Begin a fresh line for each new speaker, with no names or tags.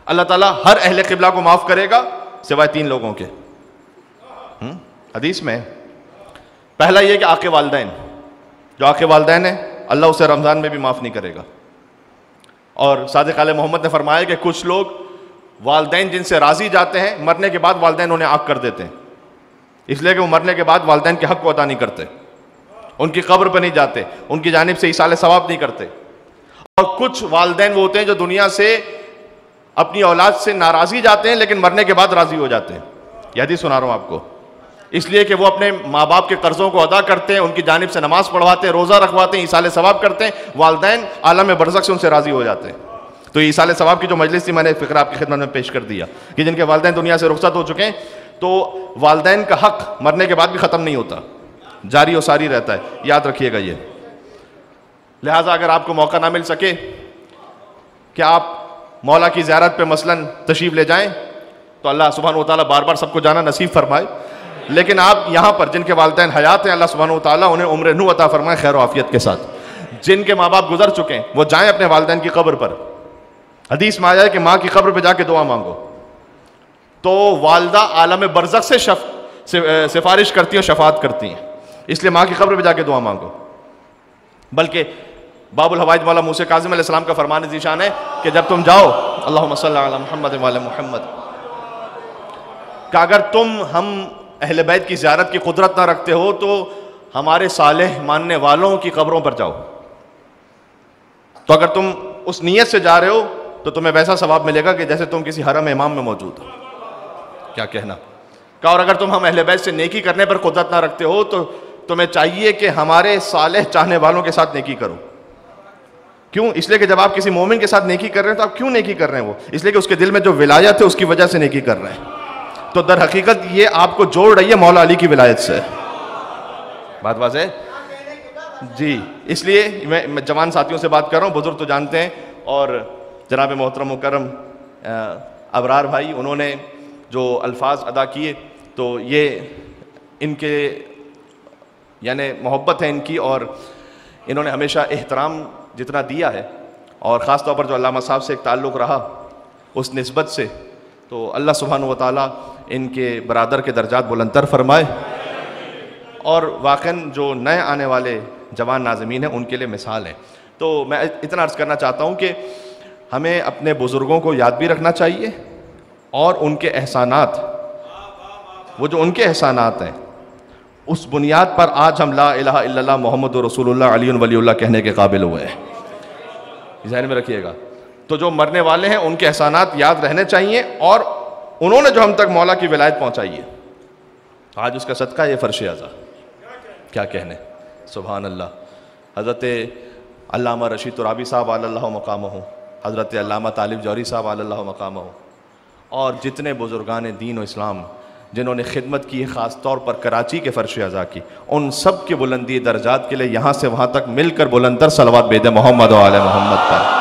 अल्लाह ताला हर अहले क़िबला को माफ़ करेगा सिवाय 3 लोगों के। हदीस में पहला ये कि आके वालिदैन, जो आके वालिदैन है अल्लाह उसे रमज़ान में भी माफ़ नहीं करेगा। और सादिक़ आले मोहम्मद ने फरमाया कि कुछ लोग वालिदैन जिनसे राज़ी जाते हैं, मरने के बाद वालिदैन उन्हें आग कर देते हैं, इसलिए कि वो मरने के बाद वालिदैन के हक़ को अदा नहीं करते, उनकी कब्र पर नहीं जाते, उनकी जानिब से ईसाले सवाब नहीं करते। और कुछ वालिदैन वो होते हैं जो दुनिया से अपनी औलाद से नाराज़गी जाते हैं लेकिन मरने के बाद राज़ी हो जाते हैं। यदि सुना रहा हूँ आपको, इसलिए कि वो अपने माँ बाप के कर्ज़ों को अदा करते हैं, उनकी जानिब से नमाज़ पढ़वाते हैं, रोज़ा रखवाते हैं, ईसाले सवाब करते हैं, वालिदैन आलम बरज़ख से उनसे राज़ी हो जाते हैं। तो ईसाले सवाब की जो मजलिस थी मैंने फ़िक्र आपकी खिदमत में पेश कर दिया कि जिनके वालिदैन दुनिया से रुखसत हो चुके हैं, तो वालिदैन का हक़ मरने के बाद भी ख़त्म नहीं होता, जारी और सारी रहता है, याद रखिएगा ये। लिहाजा अगर आपको मौका ना मिल सके कि आप मौला की ज़ियारत पे मसलन तशरीफ़ ले जाएं, तो अल्लाह सुब्हानहू व तआला बार बार सबको जाना नसीब फरमाए। लेकिन आप यहाँ पर जिनके वालिदैन हयात हैं, अल्लाह सुब्हानहू व तआला उन्हें उम्र नू अता फरमाए खैर आफियत के साथ। जिनके माँ बाप गुजर चुके हैं वो जाएँ अपने वालिदैन की कब्र पर। हदीस में आया है कि माँ की कब्र पर जाके दुआ मांगो तो वालदा आलम बरज़ख से सिफारिश करती हैं, शफात करती हैं, इसलिए माँ की कब्र पर जाके दुआ मांगो। बल्कि बाबुल हवाइज मौला मूसा काज़िम अलैहिस्सलाम का फरमान ज़ीशान है कि जब तुम जाओ अल्लाहुम्मा सल्लि अला मुहम्मद व अला मुहम्मद, कि अगर तुम हम अहले बैत की ज़ियारत की कुदरत ना रखते हो तो हमारे सालेह मानने वालों की कब्रों पर जाओ। तो अगर तुम उस नीयत से जा रहे हो तो तुम्हें वैसा सवाब मिलेगा कि जैसे तुम किसी हरम इमाम में मौजूद हो। क्या कहना का। और अगर तुम हम अहले बैत से नेकी करने पर कुदरत ना रखते हो तो तुम्हें चाहिए कि हमारे सालेह चाहने वालों के साथ नेकी करो। क्यों? इसलिए कि जब आप किसी मोमिन के साथ नेकी कर रहे हैं तो आप क्यों नेकी कर रहे हैं? वो इसलिए कि उसके दिल में जो विलायत है उसकी वजह से नेकी कर रहे हैं। तो दर हकीकत ये आपको जोड़ रही है मौला अली की विलायत से। बात वाज़ेह है जी। इसलिए मैं जवान साथियों से बात कर रहा हूँ, बुजुर्ग तो जानते हैं, और जनाब मोहतरम मुकर्रम अबरार भाई उन्होंने जो अल्फाज अदा किए तो ये इनके यानी मोहब्बत है इनकी, और इन्होंने हमेशा एहतराम जितना दिया है और ख़ास तौर पर जो अल्लामा साहब से एक ताल्लुक़ रहा उस निस्बत से, तो अल्लाह सुब्हानहू व तआला इनके बरादर के दर्जात बुलंदतर फरमाए और वाक़न जो नए आने वाले जवान नाज़मीन हैं उनके लिए मिसाल है। तो मैं इतना अर्ज़ करना चाहता हूँ कि हमें अपने बुज़ुर्गों को याद भी रखना चाहिए और उनके एहसानात, वो जो उनके एहसानात हैं उस बुनियाद पर आज हम ला इलाहा इल्लल्लाह मुहम्मदुर रसूलुल्लाह अलीयुन वलीउल्लाह कहने के काबिल हुए हैं। ज़हन में रखिएगा। तो जो मरने वाले हैं उनके एहसानात याद रहने चाहिए और उन्होंने जो हम तक मौला की विलायत पहुँचाई है आज उसका सदका ये फ़र्श अज़ा। क्या कहने, सुभान अल्लाह। हज़रत अल्लामा रशीद तुराबी साहब अल्लाहु मक़ामहू, हज़रत अल्लामा तालिब जौहरी साहब अल्लाहु मक़ामहू, और जितने बुज़ुर्गान दीन और इस्लाम जिन्होंने खिदमत की, ख़ास तौर पर कराची के फ़र्श अज़ा की, उन सब के बुलंदी दर्जात के लिए यहाँ से वहाँ तक मिलकर बुलंदतर सलवात बेद मोहम्मद व आले मोहम्मद पर।